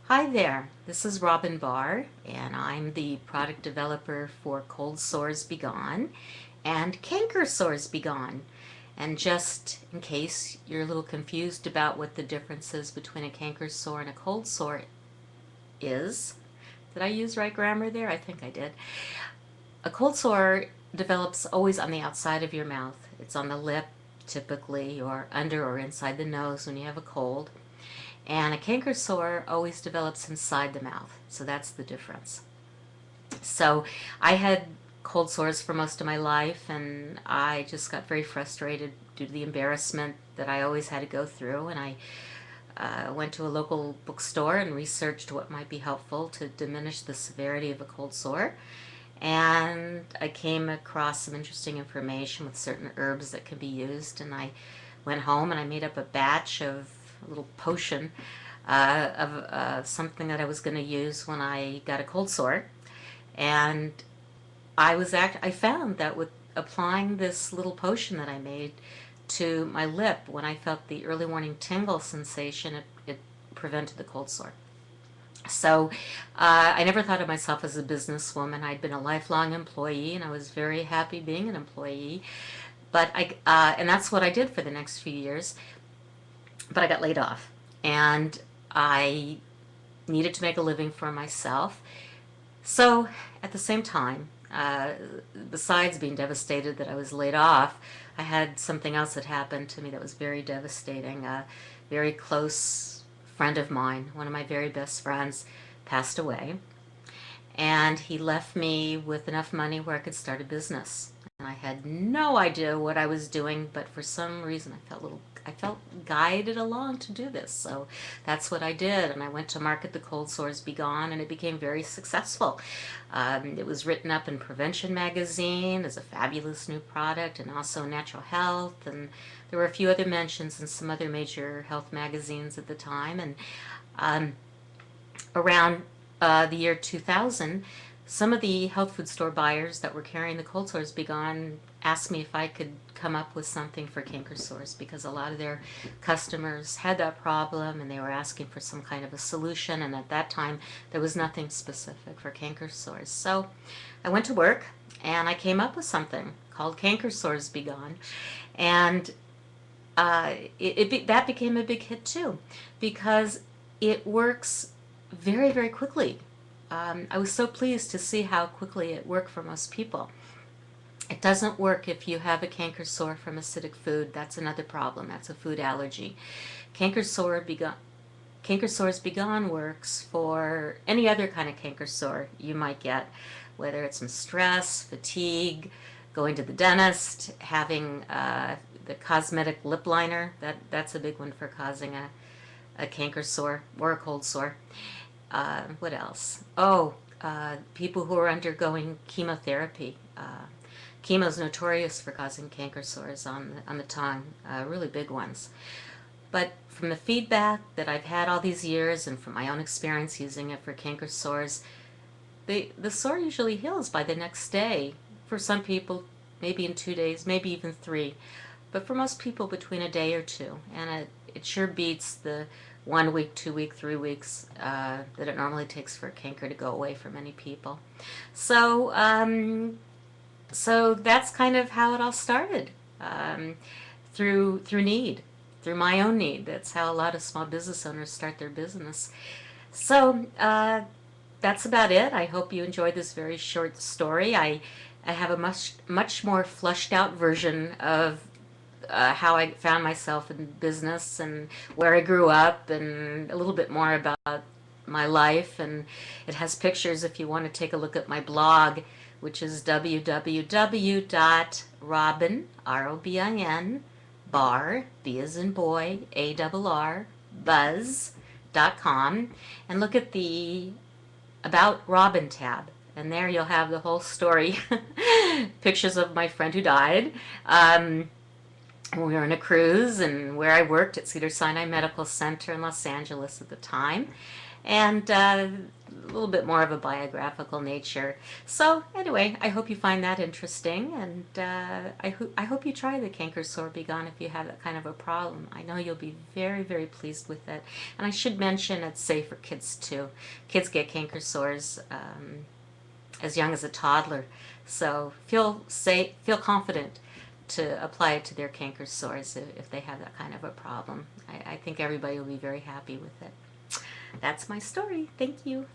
Hi there, this is Robin Barr, and I'm the product developer for Cold Sores Begone and Canker Sores Begone. And just in case you're a little confused about what the difference is between a canker sore and a cold sore is, did I use right grammar there? I think I did. A cold sore develops always on the outside of your mouth. It's on the lip, typically, or under or inside the nose when you have a cold. And a canker sore always develops inside the mouth, so that's the difference. So I had cold sores for most of my life, and I just got very frustrated due to the embarrassment that I always had to go through. And I went to a local bookstore and researched what might be helpful to diminish the severity of a cold sore. And I came across some interesting information with certain herbs that can be used. And I went home and I made up a batch of a little potion of something that I was going to use when I got a cold sore. And I found that with applying this little potion that I made to my lip, when I felt the early morning tingle sensation, it prevented the cold sore. So I never thought of myself as a businesswoman. I'd been a lifelong employee, and I was very happy being an employee. And that's what I did for the next few years. But I got laid off, and I needed to make a living for myself. So at the same time, besides being devastated that I was laid off, I had something else that happened to me that was very devastating. A very close friend of mine, one of my very best friends, passed away, and he left me with enough money where I could start a business. And I had no idea what I was doing, but for some reason I felt guided along to do this. So that's what I did, and I went to market the Cold Sores Begone, and it became very successful. It was written up in Prevention magazine as a fabulous new product, and also Natural Health, and there were a few other mentions in some other major health magazines at the time. And around the year 2000, some of the health food store buyers that were carrying the Cold Sores Begone asked me if I could come up with something for canker sores, because a lot of their customers had that problem and they were asking for some kind of a solution, and at that time there was nothing specific for canker sores. So I went to work and I came up with something called Canker Sores Begone, and that became a big hit too, because it works very, very quickly. I was so pleased to see how quickly it worked for most people. It doesn't work if you have a canker sore from acidic food. That's another problem. That's a food allergy. Canker sore begone, Canker Sores Begone works for any other kind of canker sore you might get, whether it's some stress, fatigue, going to the dentist, having the cosmetic lip liner. That's a big one for causing a canker sore or a cold sore. What else? People who are undergoing chemotherapy. Chemo is notorious for causing canker sores on the tongue, really big ones. But from the feedback that I've had all these years and from my own experience using it for canker sores, the sore usually heals by the next day. For some people, maybe in 2 days, maybe even 3. But for most people, between a day or 2. And it sure beats the 1 week, 2 week, 3 weeks that it normally takes for canker to go away for many people. So, so that's kind of how it all started, through need, through my own need. That's how a lot of small business owners start their business. So that's about it. I hope you enjoyed this very short story. I have a much more fleshed out version of how I found myself in business and where I grew up, and a little bit more about my life. And it has pictures if you want to take a look at my blog, which is www.robin, R-O-B-I-N, bar, B as in boy, A-R-R, buzz.com, and look at the About Robin tab. And there you'll have the whole story, pictures of my friend who died, We were on a cruise, and where I worked at Cedars-Sinai Medical Center in Los Angeles at the time, and a little bit more of a biographical nature. So anyway, I hope you find that interesting, and I hope you try the Canker Sore Begone if you have that kind of a problem. I know you'll be very, very pleased with it. And I should mention it's safe for kids too. Kids get canker sores as young as a toddler, so feel safe, feel confident to apply it to their canker sores if they have that kind of a problem. I think everybody will be very happy with it. That's my story. Thank you.